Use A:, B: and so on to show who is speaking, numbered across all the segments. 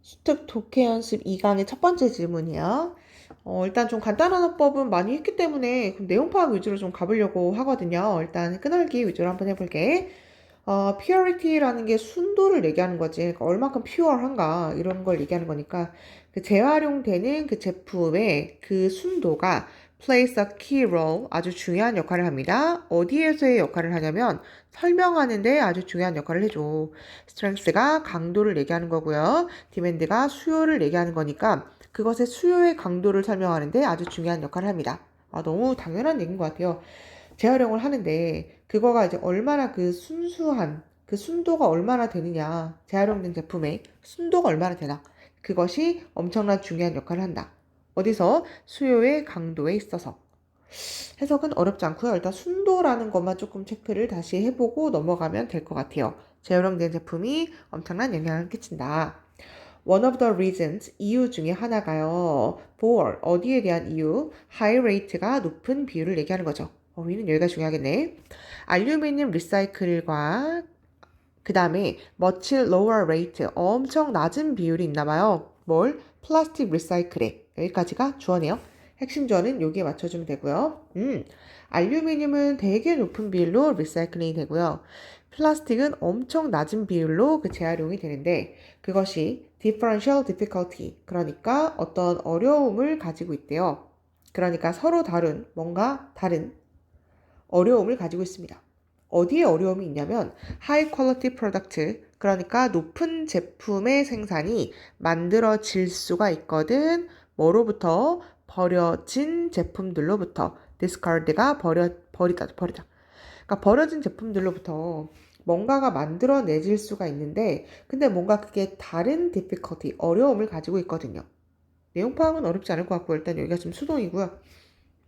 A: 수특 독해 연습 2강의 첫 번째 질문이야. 일단 좀 간단한 어법은 많이 했기 때문에 그럼 내용 파악 위주로 좀 가보려고 하거든요. 일단 끄날기 위주로 한번 해볼게. purity라는 게 순도를 얘기하는 거지. 그러니까 얼마큼 pure한가 이런 걸 얘기하는 거니까 그 재활용되는 그 제품의 그 순도가 plays a key role, 아주 중요한 역할을 합니다. 어디에서의 역할을 하냐면 설명하는데 아주 중요한 역할을 해줘. strength가 강도를 얘기하는 거고요. demand가 수요를 얘기하는 거니까 그것의 수요의 강도를 설명하는데 아주 중요한 역할을 합니다. 너무 당연한 얘기인 것 같아요. 재활용을 하는데 그거가 이제 얼마나 그 순수한 그 순도가 얼마나 되느냐, 재활용된 제품의 순도가 얼마나 되나, 그것이 엄청난 중요한 역할을 한다. 어디서? 수요의 강도에 있어서. 해석은 어렵지 않고요. 일단 순도라는 것만 조금 체크를 다시 해보고 넘어가면 될 것 같아요. 재활용된 제품이 엄청난 영향을 끼친다. One of the reasons, 이유 중에 하나가요. for, 어디에 대한 이유, high rate가 높은 비율을 얘기하는 거죠. 이는 여기가 중요하겠네. 알루미늄 리사이클과 그 다음에 much lower rate, 엄청 낮은 비율이 있나 봐요. 뭘? 플라스틱 리사이클에. 여기까지가 주어네요. 핵심 주어는 여기에 맞춰주면 되고요. 알루미늄은 되게 높은 비율로 리사이클링이 되고요. 플라스틱은 엄청 낮은 비율로 그 재활용이 되는데 그것이 differential difficulty, 그러니까 어떤 어려움을 가지고 있대요. 그러니까 서로 다른, 뭔가 다른 어려움을 가지고 있습니다. 어디에 어려움이 있냐면 high quality product, 그러니까 높은 제품의 생산이 만들어질 수가 있거든. 뭐로부터? 버려진 제품들로부터. discard가 버리다. 그러니까 버려진 제품들로부터 뭔가가 만들어내질 수가 있는데 근데 뭔가 그게 다른 difficulty, 어려움을 가지고 있거든요. 내용 파악은 어렵지 않을 것 같고 일단 여기가 좀 수동이고요.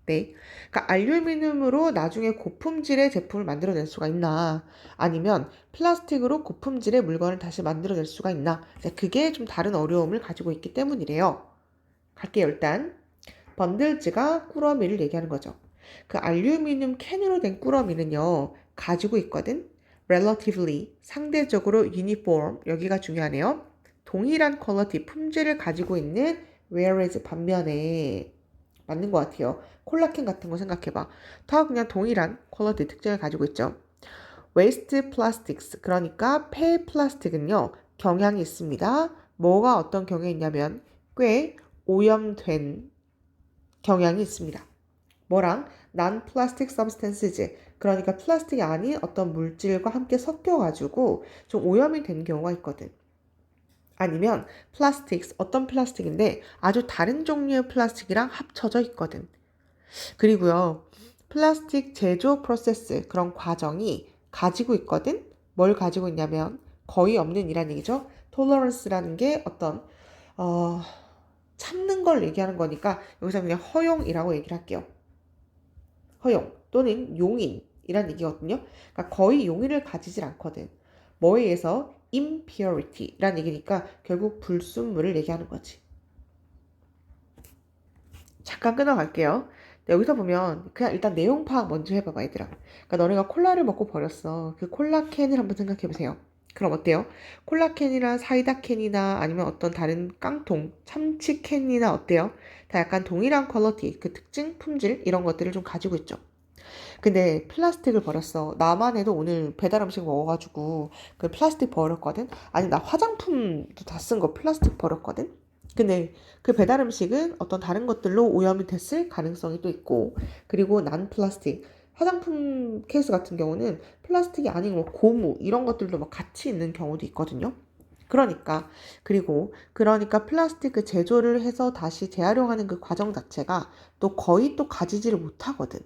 A: 네. 그러니까 알루미늄으로 나중에 고품질의 제품을 만들어낼 수가 있나? 아니면 플라스틱으로 고품질의 물건을 다시 만들어낼 수가 있나? 그게 좀 다른 어려움을 가지고 있기 때문이래요. 갈게요, 일단. 번들즈가 꾸러미를 얘기하는 거죠. 그 알루미늄 캔으로 된 꾸러미는요, 가지고 있거든? relatively, 상대적으로 uniform, 여기가 중요하네요. 동일한 퀄리티, 품질을 가지고 있는 whereas 반면에 맞는 것 같아요. 콜라캔 같은 거 생각해봐. 다 그냥 동일한 퀄리티 특징을 가지고 있죠. waste plastics, 그러니까 폐 플라스틱은요, 경향이 있습니다. 뭐가 어떤 경향이 있냐면 꽤 오염된 경향이 있습니다. 뭐랑? non-plastic substances, 그러니까 플라스틱이 아닌 어떤 물질과 함께 섞여가지고 좀 오염이 되는 경우가 있거든. 아니면 plastics, 어떤 플라스틱인데 아주 다른 종류의 플라스틱이랑 합쳐져 있거든. 그리고요, 플라스틱 제조 프로세스, 그런 과정이 가지고 있거든? 뭘 가지고 있냐면 거의 없는 이란 얘기죠. tolerance라는 게 어떤 어, 참는 걸 얘기하는 거니까 여기서 그냥 허용이라고 얘기를 할게요. 허용 또는 용인이란 얘기거든요. 그러니까 거의 용인을 가지질 않거든. 뭐에 의해서? impurity란 얘기니까 결국 불순물을 얘기하는 거지. 잠깐 끊어갈게요. 여기서 보면 그냥 일단 내용 파악 먼저 해봐봐 얘들아. 그러니까 너네가 콜라를 먹고 버렸어. 그 콜라 캔을 한번 생각해보세요. 그럼 어때요? 콜라 캔이나 사이다 캔이나 아니면 어떤 다른 깡통, 참치 캔이나 어때요? 다 약간 동일한 퀄리티, 그 특징, 품질 이런 것들을 좀 가지고 있죠. 근데 플라스틱을 버렸어. 나만 해도 오늘 배달 음식 먹어가지고 그 플라스틱 버렸거든? 아니 나 화장품도 다 쓴 거 플라스틱 버렸거든? 근데 그 배달 음식은 어떤 다른 것들로 오염이 됐을 가능성이 또 있고 그리고 난 플라스틱 화장품 케이스 같은 경우는 플라스틱이 아닌 뭐 고무 이런 것들도 막 같이 있는 경우도 있거든요. 그러니까 플라스틱 그 제조를 해서 다시 재활용하는 그 과정 자체가 또 거의 또 가지지를 못하거든.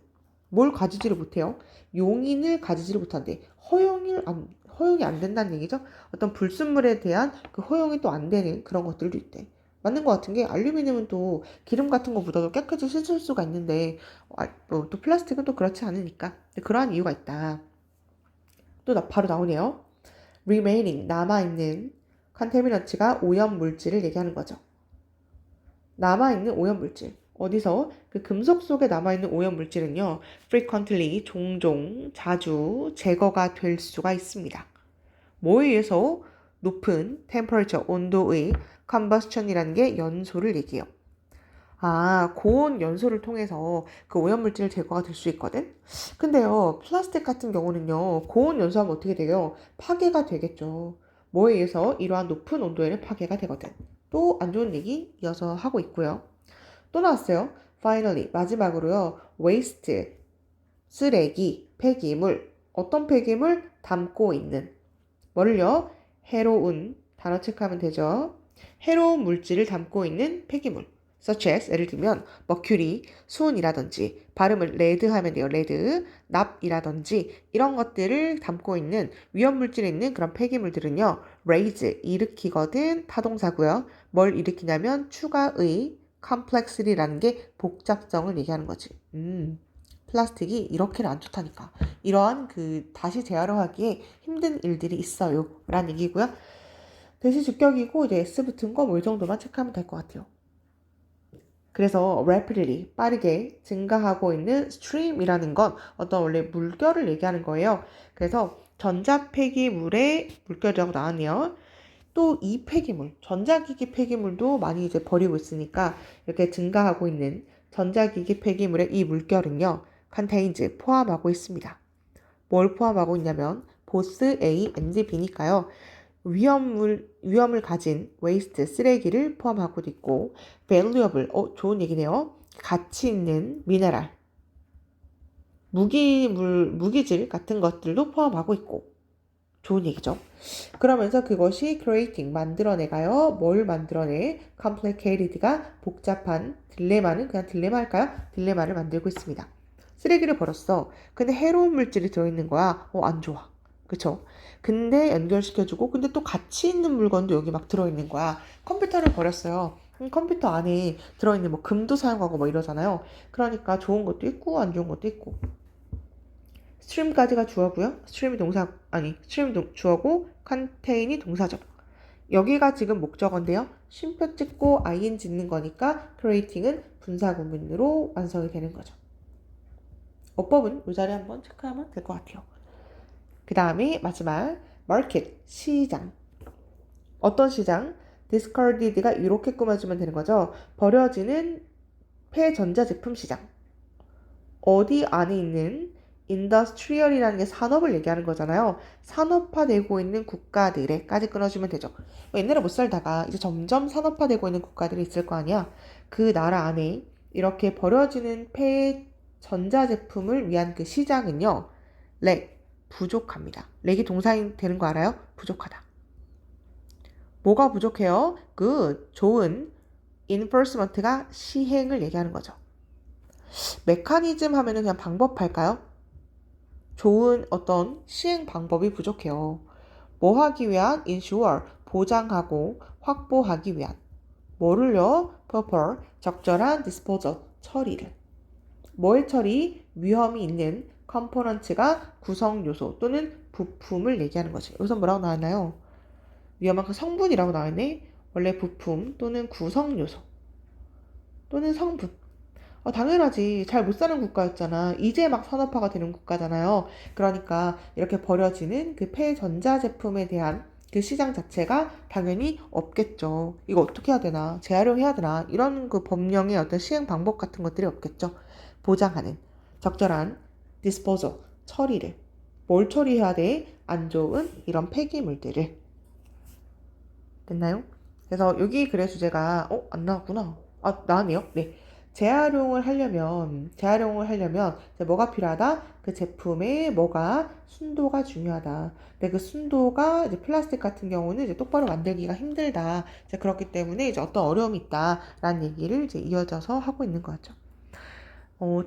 A: 뭘 가지지를 못해요? 용인을 가지지를 못한대. 허용이 안 된다는 얘기죠? 어떤 불순물에 대한 그 허용이 또 안 되는 그런 것들도 있대. 맞는 것 같은 게 알루미늄은 또 기름 같은 거 묻어도 깨끗이 씻을 수가 있는데 또 플라스틱은 또 그렇지 않으니까 그러한 이유가 있다. 또 바로 나오네요. remaining, 남아있는 컨테미넌트가 오염 물질을 얘기하는 거죠. 남아있는 오염물질. 어디서? 그 금속 속에 남아있는 오염물질은요, frequently, 종종, 자주 제거가 될 수가 있습니다. 뭐에 의해서? 높은 temperature, 온도의 combustion이라는 게 연소를 얘기해요. 아, 고온 연소를 통해서 그 오염물질 제거가 될 수 있거든? 근데요, 플라스틱 같은 경우는요, 고온 연소하면 어떻게 돼요? 파괴가 되겠죠. 뭐에 의해서? 이러한 높은 온도에는 파괴가 되거든. 또 안 좋은 얘기 이어서 하고 있고요. 또 나왔어요. Finally, 마지막으로요, waste, 쓰레기, 폐기물, 어떤 폐기물? 담고 있는. 뭐를요? 해로운, 단어 체크하면 되죠. 해로운 물질을 담고 있는 폐기물. such as, 예를 들면, 머큐리, 수은이라든지, 발음을 레드 하면 돼요. 레드, 납이라든지, 이런 것들을 담고 있는 위험물질이 있는 그런 폐기물들은요, raise, 일으키거든 타동사고요. 뭘 일으키냐면, 추가의, complexly라는 게 복잡성을 얘기하는 거지. 플라스틱이 이렇게는 안 좋다니까. 이러한 다시 재활용하기에 힘든 일들이 있어요. 라는 얘기고요. 대시 주격이고 이제 S 붙은 거 뭐 이 정도만 체크하면 될 것 같아요. 그래서 rapidly, 빠르게 증가하고 있는 stream이라는 건 어떤 원래 물결을 얘기하는 거예요. 그래서 전자폐기물의 물결이라고 나왔네요. 또 이 폐기물, 전자기기 폐기물도 많이 이제 버리고 있으니까 이렇게 증가하고 있는 전자기기 폐기물의 이 물결은요, contains, 포함하고 있습니다. 뭘 포함하고 있냐면 보스 A, NG, B니까요. 위험을 가진 waste, 쓰레기를 포함하고 있고 valuable, 좋은 얘기네요. 가치 있는 미네랄, 무기질 같은 것들도 포함하고 있고 좋은 얘기죠. 그러면서 그것이 creating, 만들어내가요. 뭘 만들어내? complicated가 복잡한 딜레마는 그냥 딜레마 할까요? 딜레마를 만들고 있습니다. 쓰레기를 버렸어. 근데 해로운 물질이 들어있는 거야. 안 좋아. 그쵸? 근데 연결시켜주고 근데 또 가치 있는 물건도 여기 막 들어있는 거야. 컴퓨터를 버렸어요. 컴퓨터 안에 들어있는 뭐 금도 사용하고 뭐 이러잖아요. 그러니까 좋은 것도 있고 안 좋은 것도 있고. 스트림까지가 주어고요. 스트림 주어고 컨테인이 동사죠. 여기가 지금 목적어인데요. 쉼표 찍고 ing 짓는 거니까 creating은 분사구문으로 완성이 되는 거죠. 어법은 이 자리에 한번 체크하면 될 것 같아요. 그 다음에 마지막 market, 시장. 어떤 시장? discarded가 이렇게 꾸며주면 되는 거죠. 버려지는 폐전자제품 시장. 어디 안에 있는 industrial이라는 게 산업을 얘기하는 거잖아요. 산업화되고 있는 국가들에까지 끊어주면 되죠. 옛날에 못 살다가 이제 점점 산업화되고 있는 국가들이 있을 거 아니야. 그 나라 안에 이렇게 버려지는 폐 전자제품을 위한 그 시장은요. 렉, 부족합니다. 렉이 동사인 되는 거 알아요? 부족하다. 뭐가 부족해요? good, 좋은, enforcement가 시행을 얘기하는 거죠. 메커니즘 하면은 그냥 방법 할까요? 좋은 어떤 시행 방법이 부족해요. 뭐 하기 위한? ensure, 보장하고 확보하기 위한. 뭐를요? proper, 적절한 disposal, 처리를. 뭐의 처리? 위험이 있는 components가 구성 요소 또는 부품을 얘기하는 거지. 여기서 뭐라고 나왔나요? 위험한 그 성분이라고 나왔네. 원래 부품 또는 구성 요소 또는 성분. 당연하지. 잘 못 사는 국가였잖아. 이제 막 산업화가 되는 국가잖아요. 그러니까 이렇게 버려지는 그 폐전자제품에 대한 그 시장 자체가 당연히 없겠죠. 이거 어떻게 해야 되나? 재활용해야 되나? 이런 그 법령의 어떤 시행 방법 같은 것들이 없겠죠. 보장하는 적절한 disposal, 처리를. 뭘 처리해야 돼? 안 좋은 이런 폐기물들을. 됐나요? 그래서 여기 글의 주제가 안 나왔구나. 나왔네요. 네. 재활용을 하려면 이제 뭐가 필요하다? 그 제품의 뭐가 순도가 중요하다. 근데 그 순도가 이제 플라스틱 같은 경우는 이제 똑바로 만들기가 힘들다. 이제 그렇기 때문에 이제 어떤 어려움이 있다라는 얘기를 이제 이어져서 하고 있는 거죠.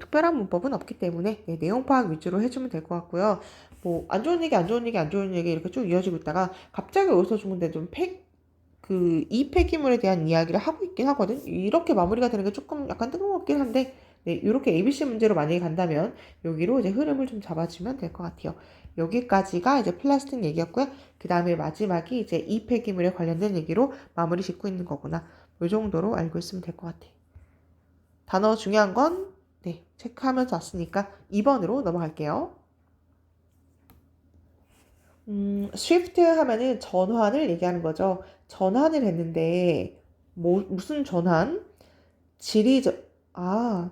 A: 특별한 문법은 없기 때문에 네, 내용 파악 위주로 해주면 될 것 같고요. 뭐 안 좋은 얘기, 안 좋은 얘기, 안 좋은 얘기 이렇게 쭉 이어지고 있다가 갑자기 여기서 주는데 이 폐기물에 대한 이야기를 하고 있긴 하거든. 이렇게 마무리가 되는 게 조금 약간 뜬금없긴 한데, 네, 이렇게 ABC 문제로 만약에 간다면 여기로 이제 흐름을 좀 잡아주면 될 것 같아요. 여기까지가 이제 플라스틱 얘기였고요. 그 다음에 마지막이 이제 이 폐기물에 관련된 얘기로 마무리 짓고 있는 거구나. 이 정도로 알고 있으면 될 것 같아. 단어 중요한 건 네, 체크하면서 왔으니까 2번으로 넘어갈게요. shift 하면은 전환을 얘기하는 거죠. 전환을 했는데, 무슨 전환?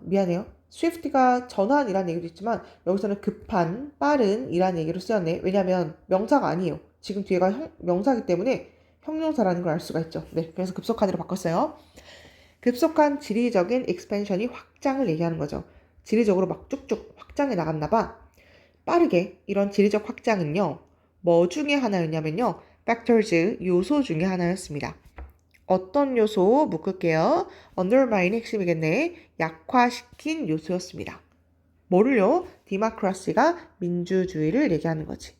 A: 미안해요. swift가 전환이라는 얘기도 있지만, 여기서는 급한, 빠른 이라는 얘기로 쓰였네. 왜냐면 명사가 아니에요. 지금 뒤에가 명사기 때문에 형용사라는 걸 알 수가 있죠. 네, 그래서 급속한으로 바꿨어요. 급속한 지리적인 expansion이 확장을 얘기하는 거죠. 지리적으로 막 쭉쭉 확장해 나갔나 봐. 빠르게 이런 지리적 확장은요. 뭐 중에 하나였냐면요. factors, 요소 중에 하나였습니다. 어떤 요소 묶을게요. undermine이 핵심이겠네. 약화시킨 요소였습니다. 뭐를요? 디모크라시가 민주주의를 얘기하는 거지.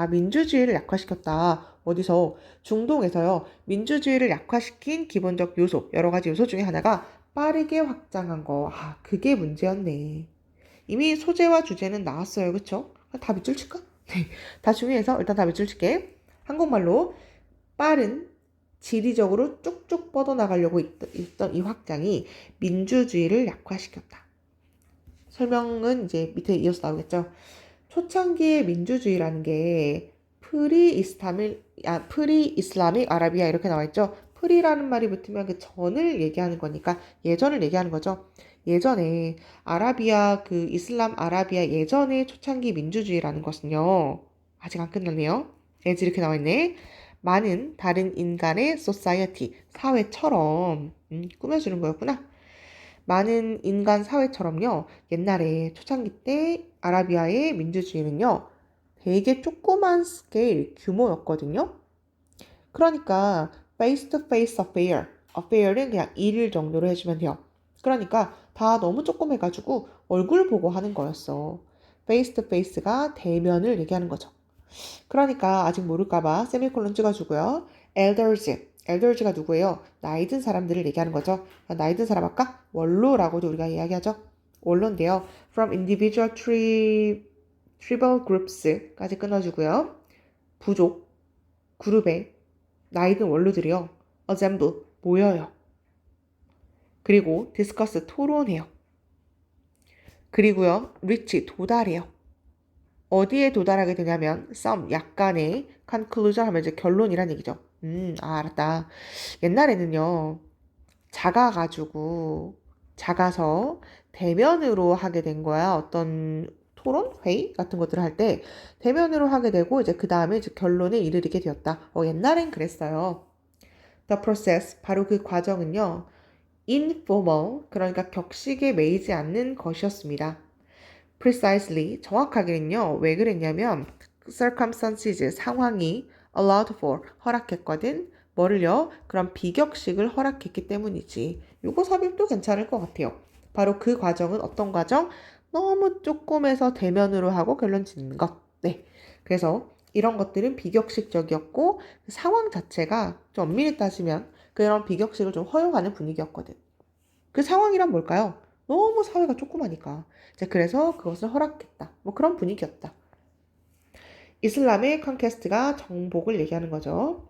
A: 민주주의를 약화시켰다. 어디서? 중동에서요. 민주주의를 약화시킨 기본적 요소, 여러 가지 요소 중에 하나가 빠르게 확장한 거. 그게 문제였네. 이미 소재와 주제는 나왔어요. 그쵸? 다 밑줄 칠까? 네. 다 중요해서 일단 다 밑줄 칠게. 한국말로 빠른 지리적으로 쭉쭉 뻗어나가려고 있던 이 확장이 민주주의를 약화시켰다. 설명은 이제 밑에 이어서 나오겠죠. 초창기의 민주주의라는 게 프리 이슬라믹 아라비아 이렇게 나와 있죠. 프리라는 말이 붙으면 그 전을 얘기하는 거니까 예전을 얘기하는 거죠. 예전에 아라비아 그 이슬람 아라비아 예전의 초창기 민주주의라는 것은요. 아직 안 끝났네요. 에지 이렇게 나와 있네. 많은 다른 인간의 society 사회처럼 꾸며주는 거였구나. 많은 인간 사회처럼요. 옛날에 초창기 때 아라비아의 민주주의는요. 되게 조그만 스케일 규모였거든요. 그러니까 face to face affair는 그냥 일 정도로 해주면 돼요. 그러니까 다 너무 조그매가지고 얼굴 보고 하는 거였어. face to face가 대면을 얘기하는 거죠. 그러니까 아직 모를까봐 세미콜론 찍어주고요. elders가 누구예요? 나이 든 사람들을 얘기하는 거죠. 나이 든 사람 아까 원로라고도 우리가 이야기하죠. 원로인데요. From individual tribal groups까지 끊어주고요. 부족, 그룹의 나이 든 원로들이요. assemble, 모여요. 그리고 discuss, 토론해요. 그리고요. reach, 도달해요. 어디에 도달하게 되냐면 some, 약간의 conclusion 하면 이제 결론이란 얘기죠. 알았다. 옛날에는요. 작아서 대면으로 하게 된 거야. 어떤 토론, 회의 같은 것들을 할 때 대면으로 하게 되고 이제 그 다음에 이제 결론에 이르게 되었다. 옛날엔 그랬어요. The process, 바로 그 과정은요. informal, 그러니까 격식에 매이지 않는 것이었습니다. precisely, 정확하게는요. 왜 그랬냐면 circumstances, 상황이 allowed for, 허락했거든. 뭐를요? 그런 비격식을 허락했기 때문이지. 요거 삽입도 괜찮을 것 같아요. 바로 그 과정은 어떤 과정? 너무 조금해서 대면으로 하고 결론 짓는 것. 네. 그래서 이런 것들은 비격식적이었고 상황 자체가 좀 엄밀히 따지면 그런 비격식을 좀 허용하는 분위기였거든. 그 상황이란 뭘까요? 너무 사회가 조그마니까. 그래서 그것을 허락했다. 뭐 그런 분위기였다. 이슬람의 컨퀘스트가 정복을 얘기하는 거죠.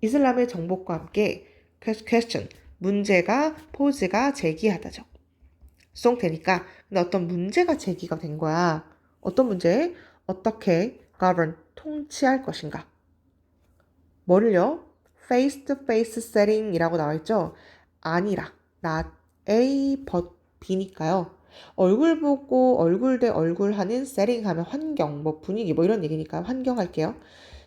A: 이슬람의 정복과 함께 question, 문제가 포즈가 제기하다죠. 수동태니까 근데 어떤 문제가 제기가 된 거야. 어떤 문제? 어떻게 govern, 통치할 것인가? 뭐를요? face to face setting이라고 나와 있죠. 아니라 not A but B니까요. 얼굴 보고 얼굴 대 얼굴 하는 세팅 하면 환경, 뭐 분위기 뭐 이런 얘기니까 환경 할게요.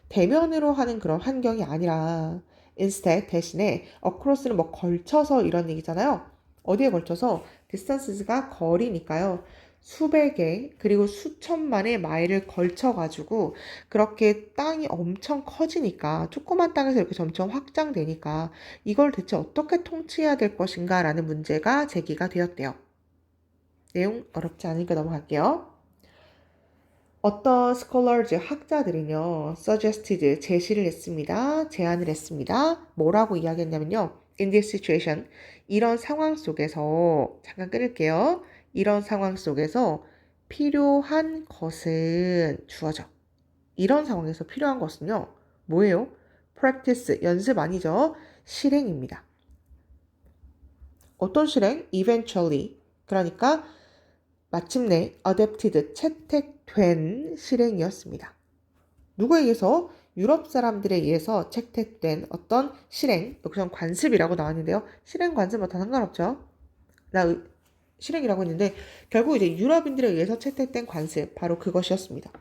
A: 대면으로 하는 그런 환경이 아니라 instead 대신에 across는 뭐 걸쳐서 이런 얘기잖아요. 어디에 걸쳐서 distances가 거리니까요. 수백의 그리고 수천만의 마일을 걸쳐가지고 그렇게 땅이 엄청 커지니까 조그만 땅에서 이렇게 점점 확장되니까 이걸 대체 어떻게 통치해야 될 것인가 라는 문제가 제기가 되었대요. 내용 어렵지 않으니까 넘어갈게요. 어떤 scholars, 학자들은요, suggested, 제시를 했습니다. 제안을 했습니다. 뭐라고 이야기했냐면요. In this situation, 이런 상황 속에서, 잠깐 끊을게요. 이런 상황 속에서 필요한 것은 주어져. 이런 상황에서 필요한 것은요, 뭐예요? practice, 연습 아니죠? 실행입니다. 어떤 실행? eventually. 그러니까 마침내 adapted, 채택된 실행이었습니다. 누구에 의해서? 유럽 사람들에 의해서 채택된 어떤 실행, 여기서 관습이라고 나왔는데요. 실행, 관습 다 상관없죠. 실행이라고 했는데 결국 이제 유럽인들에 의해서 채택된 관습, 바로 그것이었습니다.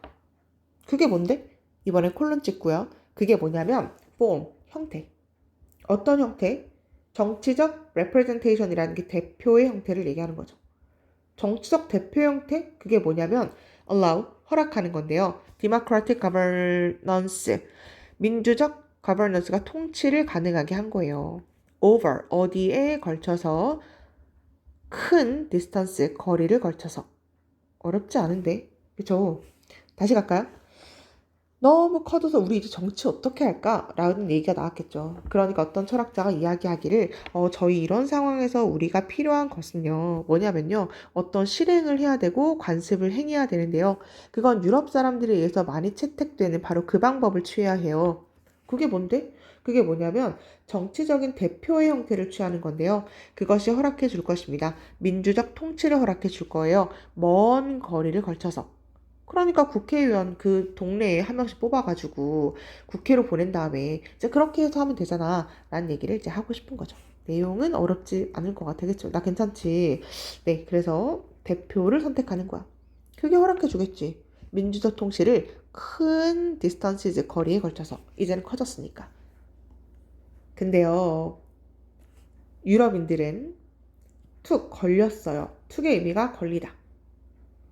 A: 그게 뭔데? 이번에 콜론 찍고요. 그게 뭐냐면 form, 형태. 어떤 형태? 정치적 representation이라는 게 대표의 형태를 얘기하는 거죠. 정치적 대표 형태? 그게 뭐냐면 allow, 허락하는 건데요. democratic governance, 민주적 governance가 통치를 가능하게 한 거예요. over, 어디에 걸쳐서, 큰 distance, 거리를 걸쳐서. 어렵지 않은데, 그쵸? 다시 갈까요? 너무 커져서 우리 이제 정치 어떻게 할까? 라는 얘기가 나왔겠죠. 그러니까 어떤 철학자가 이야기하기를 저희 이런 상황에서 우리가 필요한 것은요. 뭐냐면요. 어떤 실행을 해야 되고 관습을 행해야 되는데요. 그건 유럽 사람들에 의해서 많이 채택되는 바로 그 방법을 취해야 해요. 그게 뭔데? 그게 뭐냐면 정치적인 대표의 형태를 취하는 건데요. 그것이 허락해 줄 것입니다. 민주적 통치를 허락해 줄 거예요. 먼 거리를 걸쳐서. 그러니까 국회의원 그 동네에 한 명씩 뽑아가지고 국회로 보낸 다음에 이제 그렇게 해서 하면 되잖아 라는 얘기를 이제 하고 싶은 거죠. 내용은 어렵지 않을 것 같아. 그쵸? 나 괜찮지? 네, 그래서 대표를 선택하는 거야. 그게 허락해 주겠지. 민주적 통치를 큰 디스턴시즈 거리에 걸쳐서 이제는 커졌으니까. 근데요, 유럽인들은 툭 걸렸어요. 툭의 의미가 걸리다.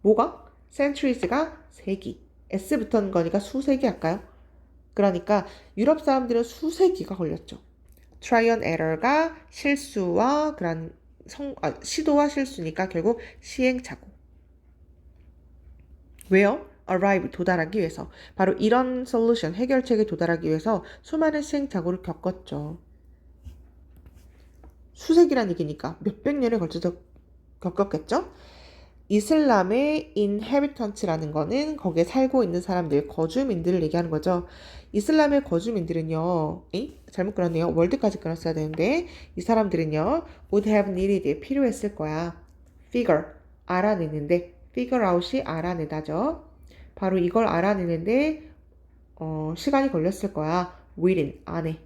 A: 뭐가? centuries가 세기. S 붙은 거니까 수세기 할까요? 그러니까 유럽 사람들은 수세기가 걸렸죠. try and error가 실수와 그런 시도와 실수니까 결국 시행착오. 왜요? arrive, 도달하기 위해서. 바로 이런 솔루션, 해결책에 도달하기 위해서 수많은 시행착오를 겪었죠. 수세기란 얘기니까 몇백 년에 걸쳐서 겪었겠죠? 이슬람의 inhabitants라는 거는 거기에 살고 있는 사람들, 거주민들을 얘기하는 거죠. 이슬람의 거주민들은요, 잘못 끊었네요. 월드까지 끊었어야 되는데, 이 사람들은요, would have needed, 필요했을 거야. figure, 알아내는데, figure out이 알아내다죠. 바로 이걸 알아내는데, 시간이 걸렸을 거야. within, 안에.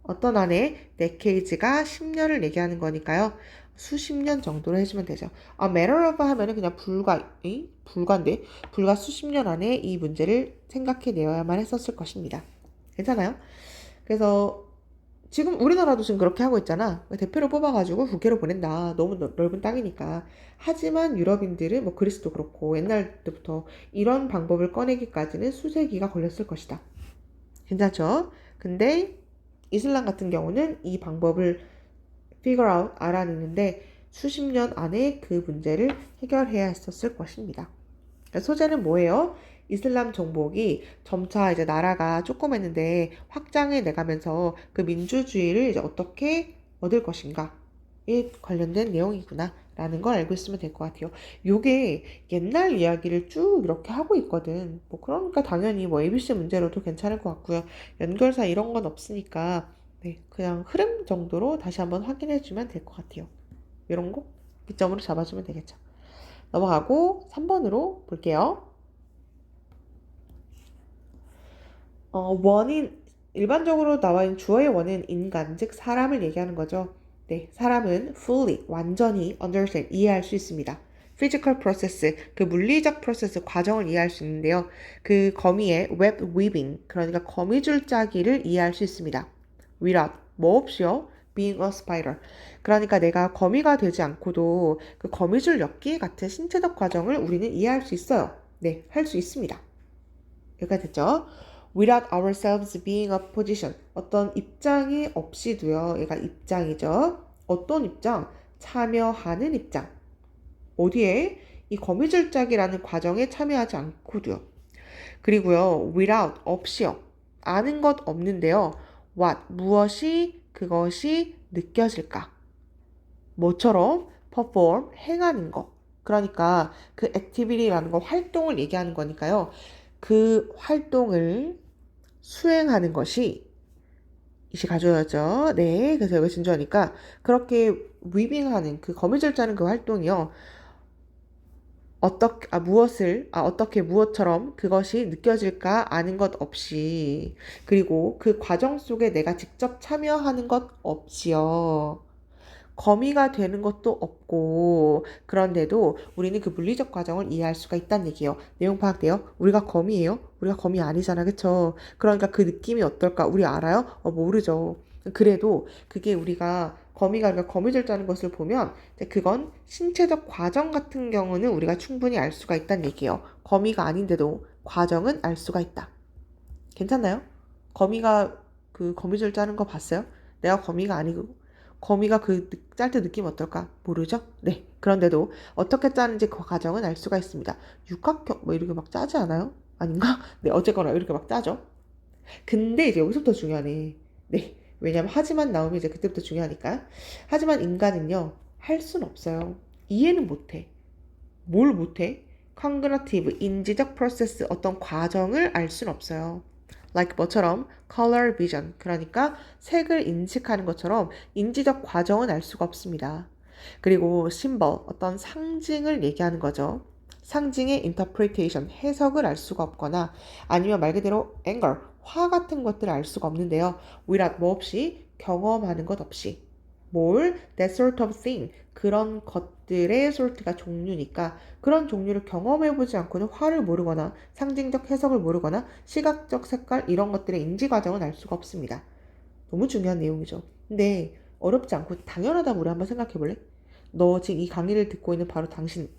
A: 어떤 안에 decade가 10년을 얘기하는 거니까요. 수십 년 정도로 해주면 되죠. matter of 하면은 그냥 불가인데 불과 수십 년 안에 이 문제를 생각해 내야만 했었을 것입니다. 괜찮아요? 그래서 지금 우리나라도 지금 그렇게 하고 있잖아. 대표를 뽑아가지고 국회로 보낸다. 너무 넓은 땅이니까. 하지만 유럽인들은 뭐 그리스도 그렇고 옛날 때부터 이런 방법을 꺼내기까지는 수세기가 걸렸을 것이다. 괜찮죠? 근데 이슬람 같은 경우는 이 방법을 figure out, 알아내는데 수십 년 안에 그 문제를 해결해야 했었을 것입니다. 소재는 뭐예요? 이슬람 정복이 점차 이제 나라가 조그맸는데 확장해 내가면서 그 민주주의를 이제 어떻게 얻을 것인가에 관련된 내용이구나 라는 걸 알고 있으면 될 것 같아요. 요게 옛날 이야기를 쭉 이렇게 하고 있거든. 뭐 그러니까 당연히 뭐 ABC 문제로도 괜찮을 것 같고요. 연결사 이런 건 없으니까 네, 그냥 흐름 정도로 다시 한번 확인해 주면 될 것 같아요. 이런 거 기점으로 잡아주면 되겠죠. 넘어가고 3번으로 볼게요. 원인, 일반적으로 나와 있는 주어의 원은 인간, 즉 사람을 얘기하는 거죠. 네, 사람은 fully, 완전히 understand, 이해할 수 있습니다. physical process, 그 물리적 프로세스 과정을 이해할 수 있는데요. 그 거미의 web weaving, 그러니까 거미줄 짜기를 이해할 수 있습니다. without, 뭐 없이요? being a spider. 그러니까 내가 거미가 되지 않고도 그 거미줄 엮기 같은 신체적 과정을 우리는 이해할 수 있어요. 네, 할 수 있습니다. 여기까지 됐죠? without ourselves being a position. 어떤 입장이 없이도요. 얘가 입장이죠. 어떤 입장? 참여하는 입장. 어디에? 이 거미줄 짜기라는 과정에 참여하지 않고도요. 그리고요. without, 없이요. 아는 것 없는데요. what, 무엇이, 그것이 느껴질까? 뭐처럼? perform, 행하는 거. 그러니까 그 activity라는 거, 활동을 얘기하는 거니까요. 그 활동을 수행하는 것이 이시 가져야죠. 네, 그래서 여기 진주하니까 그렇게 위빙하는 그 거미줄 짜는 그 활동이요. 어떻게 무엇처럼 그것이 느껴질까 아는 것 없이, 그리고 그 과정 속에 내가 직접 참여하는 것 없이요. 거미가 되는 것도 없고, 그런데도 우리는 그 물리적 과정을 이해할 수가 있다는 얘기예요. 내용 파악돼요? 우리가 거미예요? 우리가 거미 아니잖아, 그쵸? 그러니까 그 느낌이 어떨까? 우리 알아요? 모르죠. 그래도 그게 우리가 우리가 거미줄 짜는 것을 보면 그건 신체적 과정 같은 경우는 우리가 충분히 알 수가 있다는 얘기예요. 거미가 아닌데도 과정은 알 수가 있다. 괜찮나요? 거미가 그 거미줄 짜는 거 봤어요? 내가 거미가 아니고 거미가 그 짤 때 느낌 어떨까? 모르죠? 네. 그런데도 어떻게 짜는지 그 과정은 알 수가 있습니다. 육각형 뭐 이렇게 막 짜지 않아요? 아닌가? 네, 어쨌거나 이렇게 막 짜죠. 근데 이제 여기서부터 중요하네. 네. 왜냐면 하지만 나오면 이제 그때부터 중요하니까. 하지만 인간은요, 할 순 없어요. 이해는 못해. 뭘 못해? 컨그러티브, 인지적 프로세스, 어떤 과정을 알 순 없어요. like 뭐처럼 color vision, 그러니까 색을 인식하는 것처럼 인지적 과정은 알 수가 없습니다. 그리고 symbol, 어떤 상징을 얘기하는 거죠. 상징의 interpretation, 해석을 알 수가 없거나 아니면 말 그대로 anger, 화 같은 것들을 알 수가 없는데요. without 뭐 없이, 경험하는 것 없이. 뭘? that sort of thing. 그런 것들의 sort가 종류니까 그런 종류를 경험해보지 않고는 화를 모르거나 상징적 해석을 모르거나 시각적 색깔 이런 것들의 인지 과정은 알 수가 없습니다. 너무 중요한 내용이죠. 근데 어렵지 않고 당연하다고 우리 한번 생각해볼래? 너 지금 이 강의를 듣고 있는 바로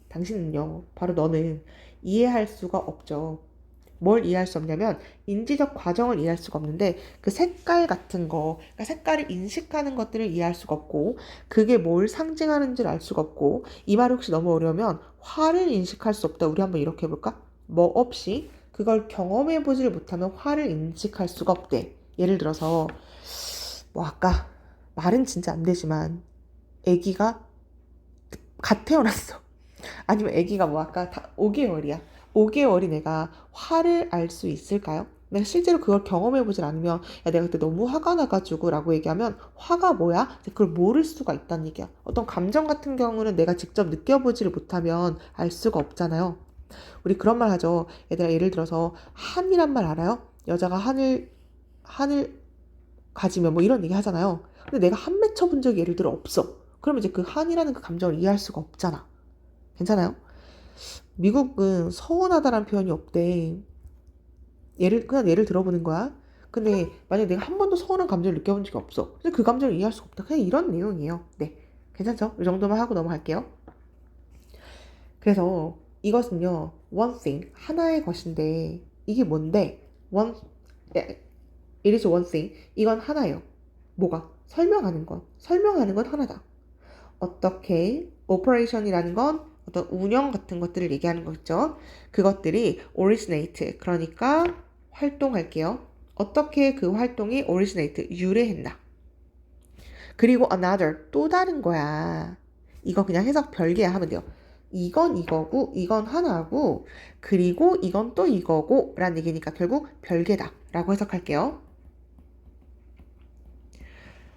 A: 당신은요, 바로 너는 이해할 수가 없죠. 뭘 이해할 수 없냐면 인지적 과정을 이해할 수가 없는데 그 색깔 같은 거, 그러니까 색깔을 인식하는 것들을 이해할 수가 없고 그게 뭘 상징하는지를 알 수가 없고 이 말이 혹시 너무 어려우면 화를 인식할 수 없다. 우리 한번 이렇게 해볼까? 뭐 없이 그걸 경험해보지를 못하면 화를 인식할 수가 없대. 예를 들어서 뭐 아까 말은 진짜 안 되지만 아기가 갓 태어났어. 아니면 아기가 뭐 아까 5개월이야. 5개월이 내가 화를 알 수 있을까요? 내가 실제로 그걸 경험해보질 않으면 야 내가 그때 너무 화가 나가지고 라고 얘기하면 화가 뭐야? 그걸 모를 수가 있다는 얘기야. 어떤 감정 같은 경우는 내가 직접 느껴보지를 못하면 알 수가 없잖아요. 우리 그런 말 하죠. 얘들아 예를 들어서 한이란 말 알아요? 여자가 한을 가지면 뭐 이런 얘기 하잖아요. 근데 내가 한 맺혀본 적이 예를 들어 없어. 그러면 이제 그 한이라는 그 감정을 이해할 수가 없잖아. 괜찮아요? 미국은 서운하다라는 표현이 없대. 그냥 예를 들어보는 거야. 근데 만약에 내가 한 번도 서운한 감정을 느껴본 적이 없어. 근데 그 감정을 이해할 수가 없다. 그냥 이런 내용이에요. 네. 괜찮죠? 이 정도만 하고 넘어갈게요. 그래서 이것은요, one thing, 하나의 것인데, 이게 뭔데? it is one thing. 이건 하나예요. 뭐가? 설명하는 건 하나다. 어떻게 operation이라는 건 어떤 운영 같은 것들을 얘기하는 거죠. 그것들이 originate, 그러니까 활동할게요. 어떻게 그 활동이 originate, 유래했나. 그리고 another, 또 다른 거야. 이거 그냥 해석 별개야 하면 돼요. 이건 이거고, 이건 하나고, 그리고 이건 또 이거고, 라는 얘기니까 결국 별개다. 라고 해석할게요.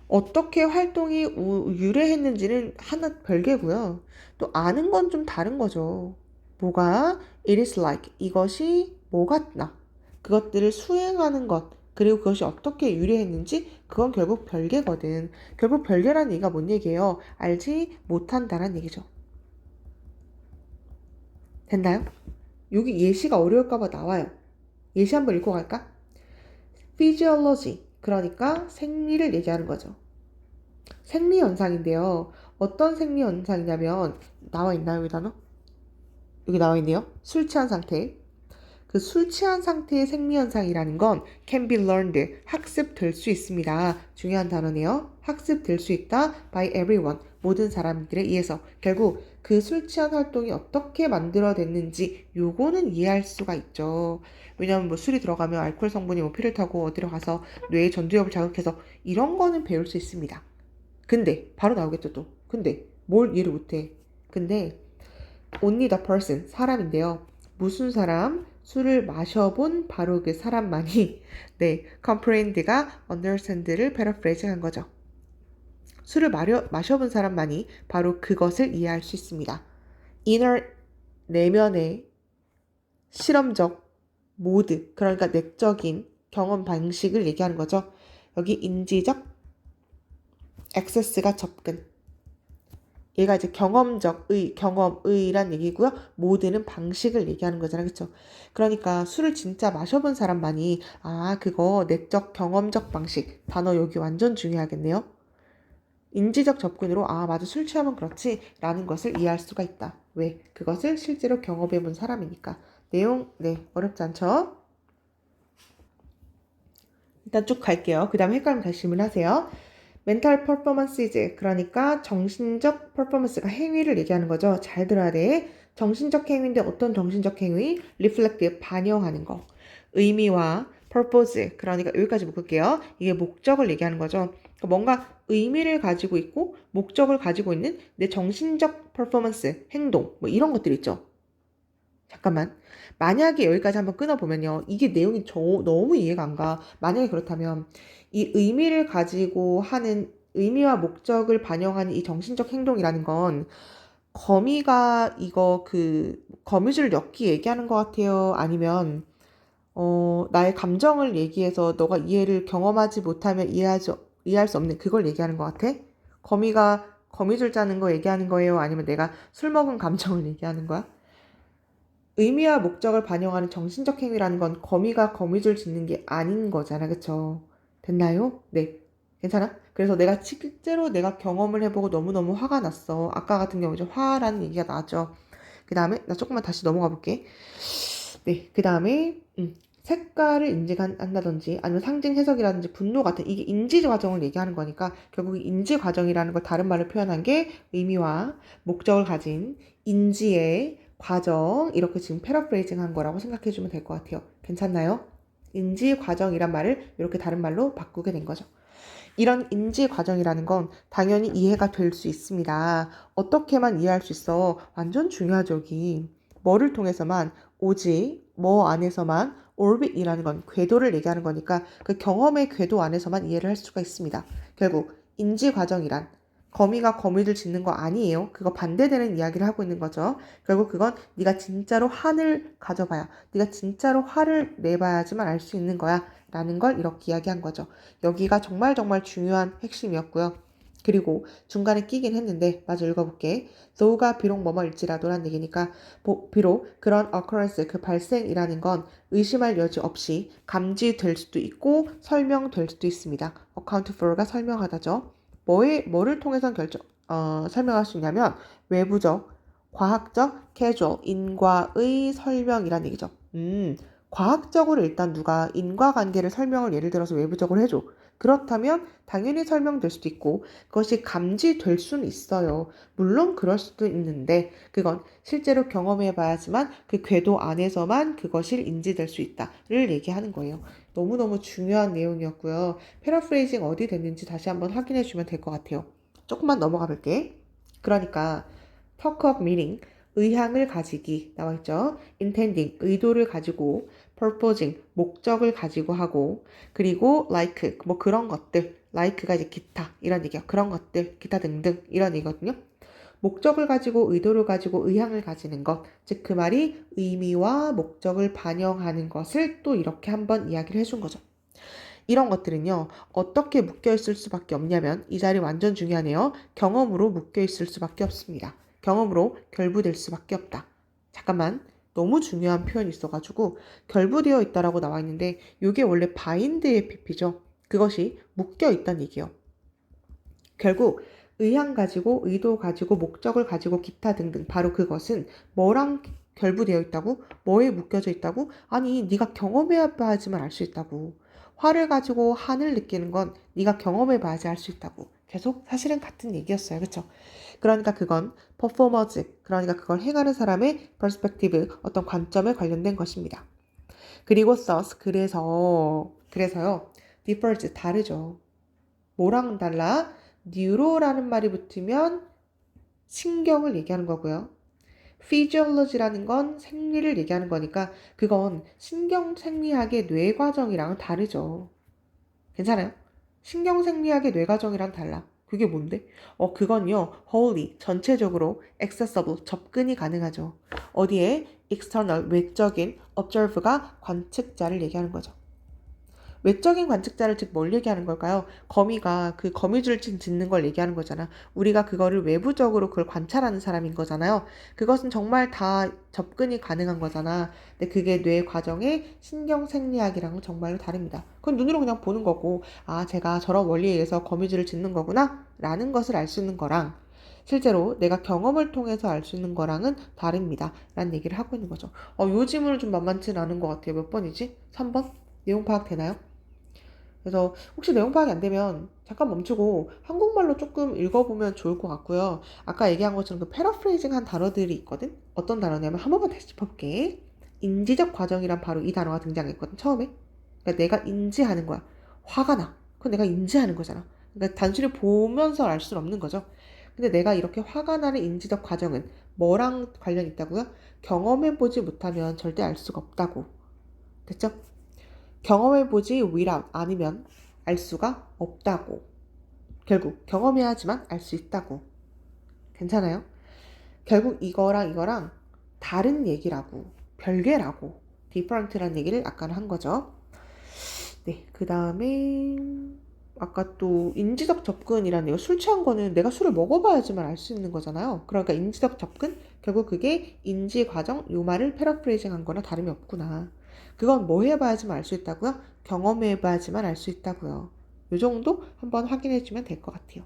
A: 어떻게 활동이 유래했는지는 하나 별개고요. 또 아는 건 좀 다른 거죠. 뭐가 it is like 이것이 뭐 같나 그것들을 수행하는 것 그리고 그것이 어떻게 유래했는지 그건 결국 별개거든. 결국 별개라는 얘기가 뭔 얘기예요? 알지 못한다는 얘기죠. 됐나요? 여기 예시가 어려울까 봐 나와요. 예시 한번 읽고 갈까? physiology 그러니까 생리를 얘기하는 거죠. 생리 현상인데요. 어떤 생리 현상이냐면 나와 있나요, 여기 단어? 여기 나와 있네요. 술 취한 상태. 그 술 취한 상태의 생리 현상이라는 건 can be learned, 학습될 수 있습니다. 중요한 단어네요. 학습될 수 있다 by everyone, 모든 사람들에 의해서. 결국 그 술 취한 활동이 어떻게 만들어졌는지 요거는 이해할 수가 있죠. 왜냐면 뭐 술이 들어가면 알코올 성분이 뭐 피를 타고 어디로 가서 뇌의 전두엽을 자극해서 이런 거는 배울 수 있습니다. 근데 바로 나오겠죠 또. 근데 뭘 이해를 못해. 근데 only the person, 사람인데요. 무슨 사람? 술을 마셔본 바로 그 사람만이 네, comprehend가 understand를 paraphrase 한 거죠. 술을 마셔본 사람만이 바로 그것을 이해할 수 있습니다. inner 내면의 실험적 모드, 그러니까 내적인 경험 방식을 얘기하는 거죠. 여기 인지적 액세스가 접근. 얘가 이제 경험의란 얘기고요. 모드는 방식을 얘기하는 거잖아요. 그쵸? 그러니까 술을 진짜 마셔본 사람만이, 그거 내적 경험적 방식. 단어 여기 완전 중요하겠네요. 인지적 접근으로, 맞아, 술 취하면 그렇지. 라는 것을 이해할 수가 있다. 왜? 그것을 실제로 경험해본 사람이니까. 내용, 네, 어렵지 않죠? 일단 쭉 갈게요. 그 다음에 헷갈리면 다시 질문하세요. 멘탈 퍼포먼스이즈, 그러니까 정신적 퍼포먼스가 행위를 얘기하는 거죠. 잘 들어야 돼. 정신적 행위인데 어떤 정신적 행위? 리플렉트, 반영하는 거. 의미와 purpose, 그러니까 여기까지 묶을게요. 이게 목적을 얘기하는 거죠. 그러니까 뭔가 의미를 가지고 있고 목적을 가지고 있는 내 정신적 퍼포먼스, 행동, 뭐 이런 것들 있죠. 잠깐만. 만약에 여기까지 한번 끊어보면요. 이게 내용이 너무 이해가 안 가. 만약에 그렇다면 이 의미를 가지고 하는 의미와 목적을 반영하는 이 정신적 행동이라는 건 거미가 이거 거미줄 엮기 얘기하는 것 같아요. 아니면 나의 감정을 얘기해서 너가 이해를 경험하지 못하면 이해할 수 없는 그걸 얘기하는 것 같아? 거미가 거미줄 짜는 거 얘기하는 거예요? 아니면 내가 술 먹은 감정을 얘기하는 거야? 의미와 목적을 반영하는 정신적 행위라는 건 거미가 거미줄 짓는 게 아닌 거잖아. 그쵸? 됐나요? 네. 괜찮아? 그래서 내가 실제로 내가 경험을 해보고 너무너무 화가 났어. 아까 같은 경우 이제 화라는 얘기가 나왔죠. 그 다음에 나 조금만 다시 넘어가 볼게. 네. 그 다음에 색깔을 인지한다든지 아니면 상징 해석이라든지 분노 같은 이게 인지 과정을 얘기하는 거니까 결국 인지 과정이라는 걸 다른 말로 표현한 게 의미와 목적을 가진 인지의 과정, 이렇게 지금 패러프레이징 한 거라고 생각해 주면 될 것 같아요. 괜찮나요? 인지 과정이란 말을 이렇게 다른 말로 바꾸게 된 거죠. 이런 인지 과정이라는 건 당연히 이해가 될 수 있습니다. 어떻게만 이해할 수 있어? 완전 중요하죠, 여기. 뭐를 통해서만, 오직 뭐 안에서만, orbit이라는 건 궤도를 얘기하는 거니까 그 경험의 궤도 안에서만 이해를 할 수가 있습니다. 결국 인지 과정이란 거미가 거미를 짓는 거 아니에요. 그거 반대되는 이야기를 하고 있는 거죠. 결국 그건 네가 진짜로 한을 가져봐야, 네가 진짜로 화를 내봐야지만 알 수 있는 거야. 라는 걸 이렇게 이야기한 거죠. 여기가 정말 정말 중요한 핵심이었고요. 그리고 중간에 끼긴 했는데 마저 읽어볼게. though가 비록 뭐뭐일지라도란 얘기니까 비록 그런 occurrence, 그 발생이라는 건 의심할 여지 없이 감지될 수도 있고 설명될 수도 있습니다. account for가 설명하다죠. 뭐를 통해서 설명할 수 있냐면 외부적, 과학적, 캐주얼, 인과의 설명이란 얘기죠. 과학적으로 일단 누가 인과관계를 설명을 예를 들어서 외부적으로 해줘. 그렇다면 당연히 설명될 수도 있고 그것이 감지될 수는 있어요. 물론 그럴 수도 있는데 그건 실제로 경험해봐야지만 그 궤도 안에서만 그것이 인지될 수 있다를 얘기하는 거예요. 너무너무 중요한 내용이었고요. 패러프레이징 어디 됐는지 다시 한번 확인해 주면 될 것 같아요. 조금만 넘어가 볼게. 그러니까 talk of meaning, 의향을 가지기 나와 있죠. intending, 의도를 가지고 purposing, 목적을 가지고 하고 그리고 like, 뭐 그런 것들, like가 이제 기타 이런 얘기야. 그런 것들, 기타 등등 이런 얘기거든요. 목적을 가지고 의도를 가지고 의향을 가지는 것, 즉 그 말이 의미와 목적을 반영하는 것을 또 이렇게 한번 이야기를 해준 거죠. 이런 것들은요, 어떻게 묶여있을 수밖에 없냐면, 이 자리 완전 중요하네요. 경험으로 묶여있을 수밖에 없습니다. 경험으로 결부될 수밖에 없다. 잠깐만, 너무 중요한 표현이 있어가지고, 결부되어 있다라고 나와 있는데, 이게 원래 바인드의 PP죠. 그것이 묶여있다는 얘기예요. 결국, 의향 가지고, 의도 가지고, 목적을 가지고, 기타 등등, 바로 그것은 뭐랑 결부되어 있다고? 뭐에 묶여져 있다고? 아니, 네가 경험해야 봐야지만 알 수 있다고. 화를 가지고 한을 느끼는 건 네가 경험해봐야지 알 수 있다고. 계속 사실은 같은 얘기였어요. 그쵸? 그러니까 그건 퍼포머즈, 그러니까 그걸 행하는 사람의 퍼스펙티브, 어떤 관점에 관련된 것입니다. 그리고 thus, 그래서요. differs, 다르죠. 뭐랑 달라? 뉴로라는 말이 붙으면 신경을 얘기하는 거고요. physiology라는 건 생리를 얘기하는 거니까 그건 신경생리학의 뇌과정이랑은 다르죠. 괜찮아요? 신경생리학의 뇌과정이랑 달라. 그게 뭔데? 그건요. wholly, 전체적으로 accessible, 접근이 가능하죠. 어디에? external, 외적인 observer가 관측자를 얘기하는 거죠. 외적인 관측자를 즉 뭘 얘기하는 걸까요? 거미가 그 거미줄 짓는 걸 얘기하는 거잖아. 우리가 그거를 외부적으로 그걸 관찰하는 사람인 거잖아요. 그것은 정말 다 접근이 가능한 거잖아. 근데 그게 뇌 과정의 신경 생리학이랑은 정말로 다릅니다. 그건 눈으로 그냥 보는 거고, 아, 제가 저런 원리에 의해서 거미줄을 짓는 거구나 라는 것을 알 수 있는 거랑 실제로 내가 경험을 통해서 알 수 있는 거랑은 다릅니다. 라는 얘기를 하고 있는 거죠. 요 질문은 좀 만만치는 않은 것 같아요. 몇 번이지? 3번? 내용 파악 되나요? 그래서 혹시 내용 파악이 안 되면 잠깐 멈추고 한국말로 조금 읽어보면 좋을 것 같고요. 아까 얘기한 것처럼 그 패러프레이징 한 단어들이 있거든? 어떤 단어냐면 한 번만 다시 짚어볼게. 인지적 과정이란 바로 이 단어가 등장했거든, 처음에. 그러니까 내가 인지하는 거야. 화가 나. 그건 내가 인지하는 거잖아. 그러니까 단순히 보면서 알 수는 없는 거죠. 근데 내가 이렇게 화가 나는 인지적 과정은 뭐랑 관련 있다고요? 경험해보지 못하면 절대 알 수가 없다고. 됐죠? 경험해보지 without 아니면 알 수가 없다고. 결국 경험해야지만 알 수 있다고. 괜찮아요? 결국 이거랑 다른 얘기라고. 별개라고. different라는 얘기를 아까는 한 거죠. 네, 그 다음에 아까 또 인지적 접근이라는 술 취한 거는 내가 술을 먹어봐야지만 알 수 있는 거잖아요. 그러니까 인지적 접근? 결국 그게 인지 과정, 요 말을 패러프레이징 한 거나 다름이 없구나. 그건 뭐 해봐야지만 알 수 있다고요? 경험해봐야지만 알 수 있다고요. 요 정도 한번 확인해주면 될 것 같아요.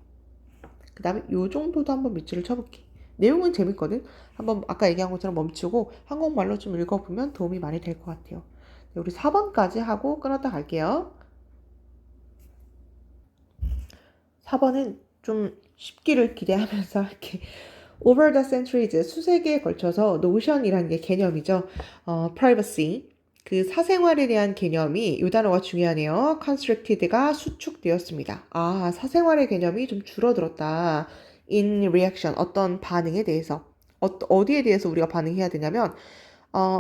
A: 그 다음에 요 정도도 한번 밑줄을 쳐볼게. 내용은 재밌거든? 한번 아까 얘기한 것처럼 멈추고 한국말로 좀 읽어보면 도움이 많이 될 것 같아요. 네, 우리 4번까지 하고 끊었다 갈게요. 4번은 좀 쉽기를 기대하면서 할게. Over the centuries, 수세기에 걸쳐서 노션이라는 게 개념이죠. privacy, 그 사생활에 대한 개념이 이 단어가 중요하네요. constructed가 수축되었습니다. 아, 사생활의 개념이 좀 줄어들었다. in reaction, 어떤 반응에 대해서. 어디에 대해서 우리가 반응해야 되냐면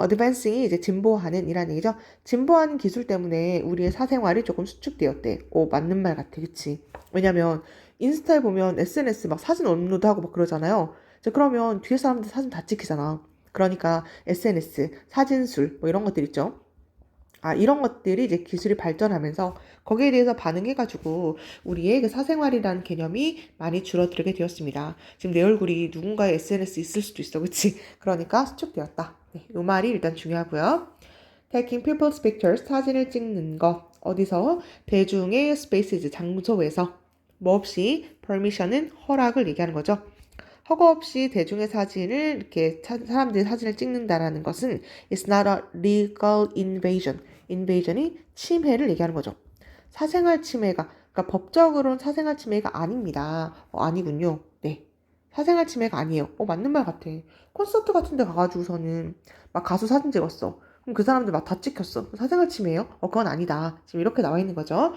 A: advancing이 이제 진보하는 이란 얘기죠. 진보하는 기술 때문에 우리의 사생활이 조금 수축되었대. 맞는 말 같아. 그치? 왜냐면 인스타에 보면 SNS 막 사진 업로드하고 막 그러잖아요. 이제 그러면 뒤에 사람들 사진 다 찍히잖아. 그러니까 SNS, 사진술 뭐 이런 것들 있죠. 이런 것들이 이제 기술이 발전하면서 거기에 대해서 반응해가지고 우리의 그 사생활이라는 개념이 많이 줄어들게 되었습니다. 지금 내 얼굴이 누군가의 SNS 있을 수도 있어. 그치? 그러니까 수축되었다. 네, 이 말이 일단 중요하고요. Taking people's pictures, 사진을 찍는 것. 어디서? 대중의 spaces, 장소에서. 뭐 없이 permission은 허락을 얘기하는 거죠. 허가 없이 대중의 사진을 이렇게 사람들이 사진을 찍는다라는 것은 it's not a legal invasion. invasion이 침해를 얘기하는 거죠. 사생활 침해가 그러니까 법적으로는 사생활 침해가 아닙니다. 아니군요. 네. 사생활 침해가 아니에요. 맞는 말 같아. 콘서트 같은 데 가가지고서는 막 가수 사진 찍었어. 그럼 그 사람들 막 다 찍혔어. 사생활 침해예요? 그건 아니다. 지금 이렇게 나와 있는 거죠.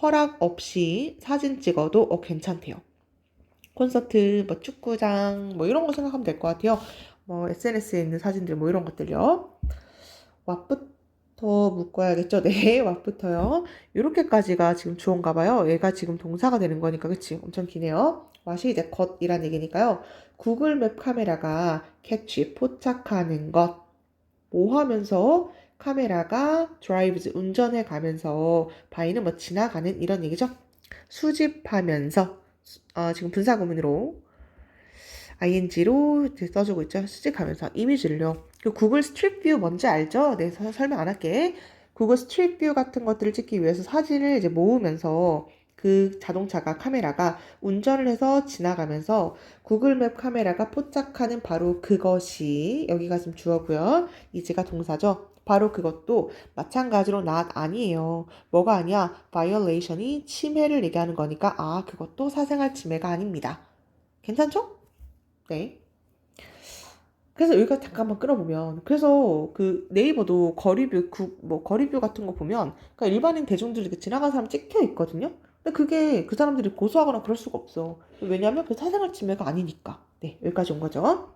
A: 허락 없이 사진 찍어도 괜찮대요. 콘서트, 뭐 축구장, 뭐 이런 거 생각하면 될 것 같아요. 뭐 SNS에 있는 사진들, 뭐 이런 것들요. what부터 묶어야겠죠? 네, what부터요. 이렇게까지가 지금 주어인가 봐요. 얘가 지금 동사가 되는 거니까, 그치? 엄청 기네요. what이 이제 것이란 얘기니까요. 구글 맵 카메라가 캐치, 포착하는 것. 뭐 하면서 카메라가 drives, 운전해 가면서 by는 뭐 지나가는 이런 얘기죠. 수집하면서 지금 분사구문으로 ing로 써주고 있죠. 수집하면서 이미지를요. 그 구글 스트릿 뷰 뭔지 알죠? 네, 설명 안 할게. 구글 스트릿 뷰 같은 것들을 찍기 위해서 사진을 이제 모으면서 그 자동차가 카메라가 운전을 해서 지나가면서 구글 맵 카메라가 포착하는 바로 그것이 여기가 지금 주어고요. 이제가 동사죠. 바로 그것도 마찬가지로 not 아니에요. 뭐가 아니야? violation이 침해를 얘기하는 거니까 그것도 사생활 침해가 아닙니다. 괜찮죠? 네. 그래서 여기가 잠깐만 끌어보면 그래서 그 네이버도 거리뷰 뭐 거리뷰 같은 거 보면 그러니까 일반인 대중들이 이렇게 지나가는 사람 찍혀 있거든요. 근데 그게 그 사람들이 고소하거나 그럴 수가 없어. 왜냐하면 그 사생활 침해가 아니니까. 네, 여기까지 온 거죠.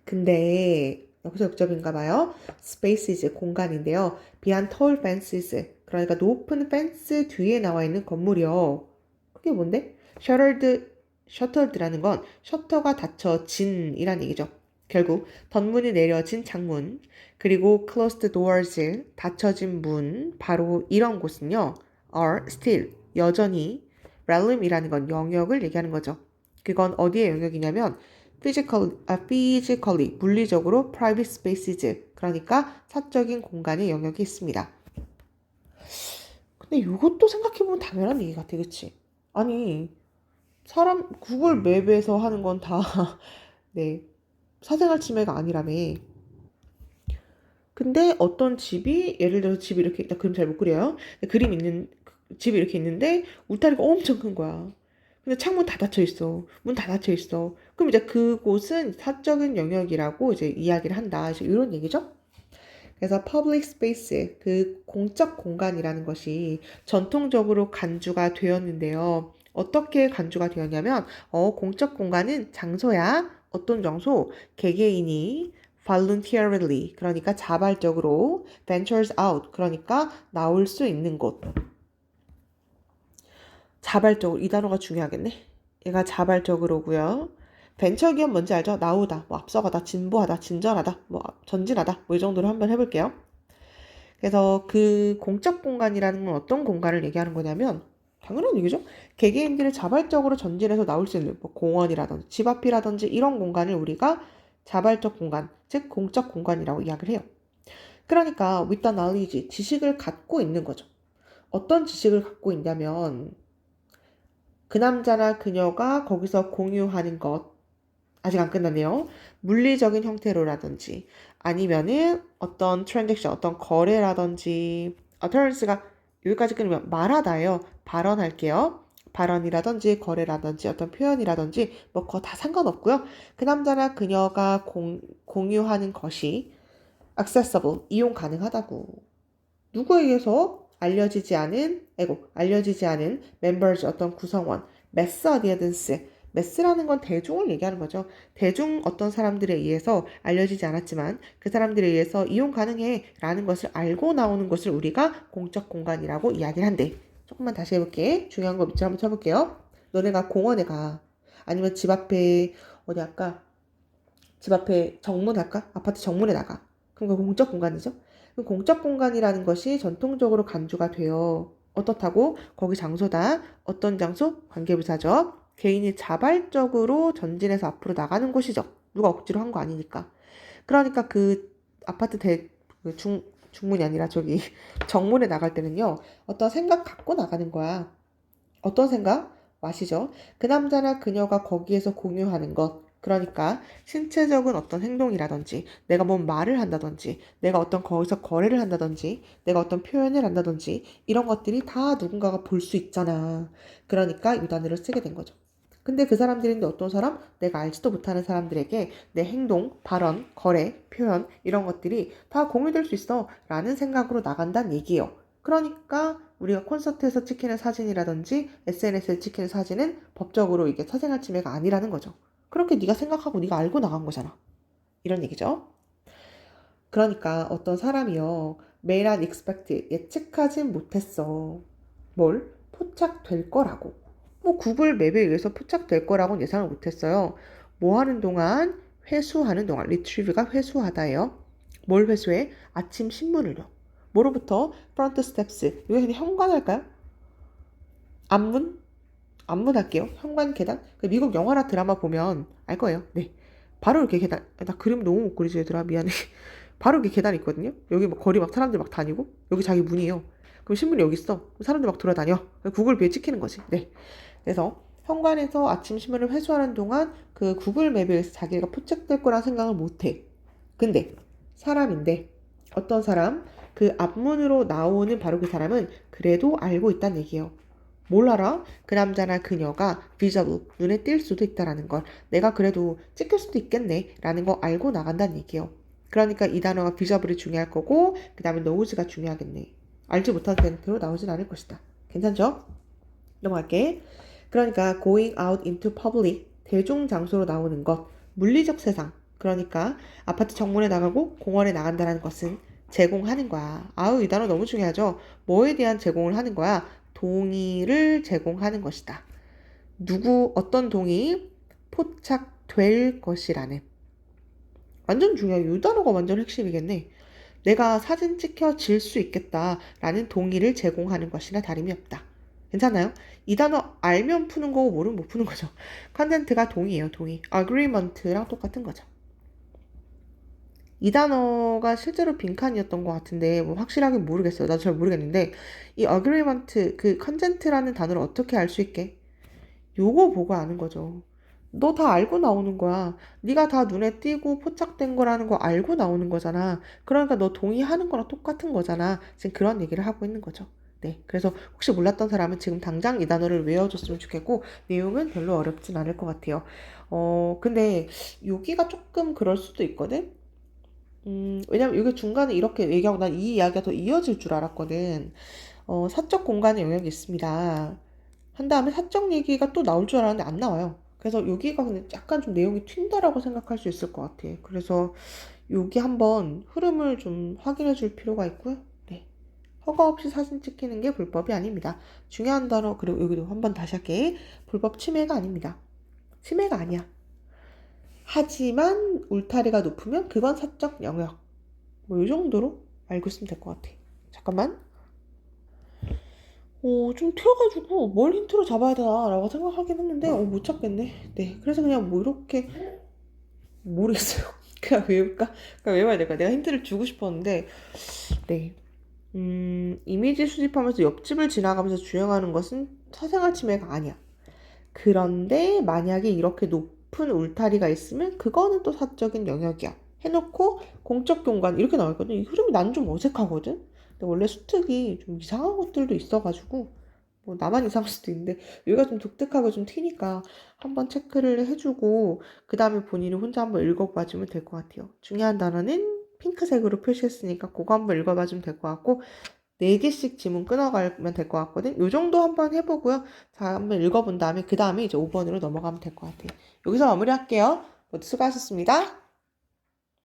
A: 근데 여기서 역접인가 봐요. spaces 공간인데요. behind tall fences 그러니까 높은 펜스 뒤에 나와 있는 건물이요. 그게 뭔데? shuttered라는 건 셔터가 닫혀진이란 얘기죠. 결국 덧문이 내려진 창문, 그리고 closed doors, 닫혀진 문, 바로 이런 곳은요, are still, 여전히 realm이라는 건 영역을 얘기하는 거죠. 그건 어디의 영역이냐면 physically, 물리적으로 private spaces, 그러니까 사적인 공간의 영역이 있습니다. 근데 이것도 생각해보면 당연한 얘기 같아, 그치? 아니, 사람 구글 맵에서 하는 건 다 네, 사생활 침해가 아니라며. 근데 어떤 집이 예를 들어서 집이 이렇게 나 그림 잘 못 그려요. 그림 있는 집이 이렇게 있는데 울타리가 엄청 큰 거야. 근데 창문 다 닫혀 있어. 문 다 닫혀 있어. 그럼 이제 그곳은 사적인 영역이라고 이제 이야기를 한다. 이제 이런 얘기죠. 그래서 public space, 그 공적 공간이라는 것이 전통적으로 간주가 되었는데요. 어떻게 간주가 되었냐면, 공적 공간은 장소야. 어떤 장소? 개개인이 voluntarily, 그러니까 자발적으로 ventures out, 그러니까 나올 수 있는 곳. 자발적으로, 이 단어가 중요하겠네. 얘가 자발적으로고요. 벤처 기업 뭔지 알죠? 나오다, 뭐 앞서가다, 진보하다, 진전하다, 뭐 전진하다, 뭐 이 정도로 한번 해볼게요. 그래서 그 공적 공간이라는 건 어떤 공간을 얘기하는 거냐면 당연한 얘기죠. 개개인들이 자발적으로 전진해서 나올 수 있는 뭐 공원이라든지 집 앞이라든지 이런 공간을 우리가 자발적 공간, 즉 공적 공간이라고 이야기를 해요. 그러니까 with the knowledge, 지식을 갖고 있는 거죠. 어떤 지식을 갖고 있냐면 그 남자나 그녀가 거기서 공유하는 것, 아직 안 끝났네요. 물리적인 형태로라든지 아니면은 어떤 트랜잭션, 어떤 거래라든지 어터런스가 여기까지 끊으면 말하다예요. 발언할게요. 발언이라든지 거래라든지 어떤 표현이라든지 뭐 그거 다 상관없고요. 그 남자나 그녀가 공유하는 것이 accessible, 이용 가능하다고. 누구에게서 알려지지 않은 members, 어떤 구성원, mass audience, mass라는 건 대중을 얘기하는 거죠. 대중 어떤 사람들에 의해서 알려지지 않았지만 그 사람들에 의해서 이용 가능해 라는 것을 알고 나오는 것을 우리가 공적 공간이라고 이야기를 한대. 조금만 다시 해볼게. 중요한 거 밑줄 한번 쳐볼게요. 너네가 공원에 가. 아니면 집 앞에 어디 할까? 집 앞에 정문 할까? 아파트 정문에 나가. 그럼 그 공적 공간이죠. 공적 공간이라는 것이 전통적으로 간주가 되어 어떻다고? 거기 장소다. 어떤 장소? 관계부사죠. 개인이 자발적으로 전진해서 앞으로 나가는 곳이죠. 누가 억지로 한 거 아니니까. 그러니까 그 아파트 중문이 아니라 저기 정문에 나갈 때는요. 어떤 생각 갖고 나가는 거야. 어떤 생각? 아시죠? 그 남자나 그녀가 거기에서 공유하는 것. 그러니까 신체적인 어떤 행동이라든지 내가 뭔 말을 한다든지 내가 어떤 거기서 거래를 한다든지 내가 어떤 표현을 한다든지 이런 것들이 다 누군가가 볼 수 있잖아. 그러니까 이 단어를 쓰게 된 거죠. 근데 그 사람들인데 어떤 사람? 내가 알지도 못하는 사람들에게 내 행동, 발언, 거래, 표현 이런 것들이 다 공유될 수 있어 라는 생각으로 나간다는 얘기예요. 그러니까 우리가 콘서트에서 찍히는 사진이라든지 SNS에 찍히는 사진은 법적으로 이게 사생활 침해가 아니라는 거죠. 그렇게 네가 생각하고 네가 알고 나간 거잖아. 이런 얘기죠. 그러니까 어떤 사람이요. may not expect, 예측하진 못했어. 뭘? 포착될 거라고. 뭐 구글 맵에 의해서 포착될 거라고는 예상을 못했어요. 뭐 하는 동안? 회수하는 동안. retrieve가 회수하다예요. 뭘 회수해? 아침 신문을요. 뭐로부터? front steps. 이거 그냥 현관 할까요? 앞문? 앞문 할게요. 현관 계단? 미국 영화나 드라마 보면 알 거예요. 네. 바로 이렇게 계단. 나 그림 너무 못 그리지 얘들아. 미안해. 바로 이렇게 계단 있거든요. 여기 막 거리 막 사람들 막 다니고. 여기 자기 문이에요. 그럼 신문이 여기 있어. 사람들 막 돌아다녀. 구글 뷰에 찍히는 거지. 네. 그래서 현관에서 아침 신문을 회수하는 동안 그 구글 맵에 의해서 자기가 포착될 거란 생각을 못 해. 근데 사람인데 어떤 사람? 그 앞문으로 나오는 바로 그 사람은 그래도 알고 있다는 얘기예요. 뭘 알아? 그 남자나 그녀가 visible, 눈에 띌 수도 있다라는 걸. 내가 그래도 찍힐 수도 있겠네 라는 거 알고 나간다는 얘기예요. 그러니까 이 단어가 visible이 중요할 거고 그 다음에 knows가 중요하겠네. 알지 못한 상태로 나오진 않을 것이다. 괜찮죠? 넘어갈게. 그러니까 going out into public, 대중 장소로 나오는 것, 물리적 세상. 그러니까 아파트 정문에 나가고 공원에 나간다는 것은 제공하는 거야. 아우, 이 단어 너무 중요하죠? 뭐에 대한 제공을 하는 거야? 동의를 제공하는 것이다. 어떤 동이 포착될 것이라는. 완전 중요해요. 이 단어가 완전 핵심이겠네. 내가 사진 찍혀질 수 있겠다라는 동의를 제공하는 것이나 다름이 없다. 괜찮아요? 이 단어 알면 푸는 거고 모르면 못 푸는 거죠. 컨센트가 동의예요, 동의. agreement랑 똑같은 거죠. 이 단어가 실제로 빈칸이었던 것 같은데 뭐 확실하게 모르겠어요. 나도 잘 모르겠는데 이 agreement, 그 consent라는 단어를 어떻게 알 수 있게? 요거 보고 아는 거죠. 너 다 알고 나오는 거야. 네가 다 눈에 띄고 포착된 거라는 거 알고 나오는 거잖아. 그러니까 너 동의하는 거랑 똑같은 거잖아. 지금 그런 얘기를 하고 있는 거죠. 네. 그래서 혹시 몰랐던 사람은 지금 당장 이 단어를 외워줬으면 좋겠고, 내용은 별로 어렵진 않을 것 같아요. 근데 여기가 조금 그럴 수도 있거든? 왜냐면 이게 중간에 이렇게 얘기하고 난 이 이야기가 더 이어질 줄 알았거든. 사적 공간의 영역이 있습니다. 한 다음에 사적 얘기가 또 나올 줄 알았는데 안 나와요. 그래서 여기가 근데 약간 좀 내용이 튄다라고 생각할 수 있을 것 같아. 그래서 여기 한번 흐름을 좀 확인해 줄 필요가 있고요. 네. 허가 없이 사진 찍히는 게 불법이 아닙니다. 중요한 단어, 그리고 여기도 한번 다시 할게. 불법 침해가 아닙니다. 침해가 아니야. 하지만 울타리가 높으면 그건 사적 영역. 뭐 이 정도로 알고 있으면 될 것 같아. 잠깐만. 좀 튀어가지고 뭘 힌트로 잡아야 되나라고 생각하긴 했는데 못 잡겠네. 네, 그래서 그냥 뭐 이렇게 모르겠어요. 그냥 외울까? 그냥 외워야 될까? 내가 힌트를 주고 싶었는데 네. 이미지 수집하면서 옆집을 지나가면서 주행하는 것은 사생활 침해가 아니야. 그런데 만약에 이렇게 높은 울타리가 있으면 그거는 또 사적인 영역이야. 해놓고 공적 공간 이렇게 나와 있거든. 이 흐름이 나는 좀 어색하거든. 근데 원래 수특이 좀 이상한 것들도 있어가지고 뭐 나만 이상할 수도 있는데 여기가 좀 독특하고 좀 튀니까 한번 체크를 해주고 그 다음에 본인이 혼자 한번 읽어봐주면 될 것 같아요. 중요한 단어는 핑크색으로 표시했으니까 그거 한번 읽어봐주면 될 것 같고 4개씩 지문 끊어가면 될 것 같거든. 요 정도 한번 해보고요. 자, 한번 읽어본 다음에 그 다음에 이제 5번으로 넘어가면 될 것 같아요. 여기서 마무리할게요. 모두 수고하셨습니다.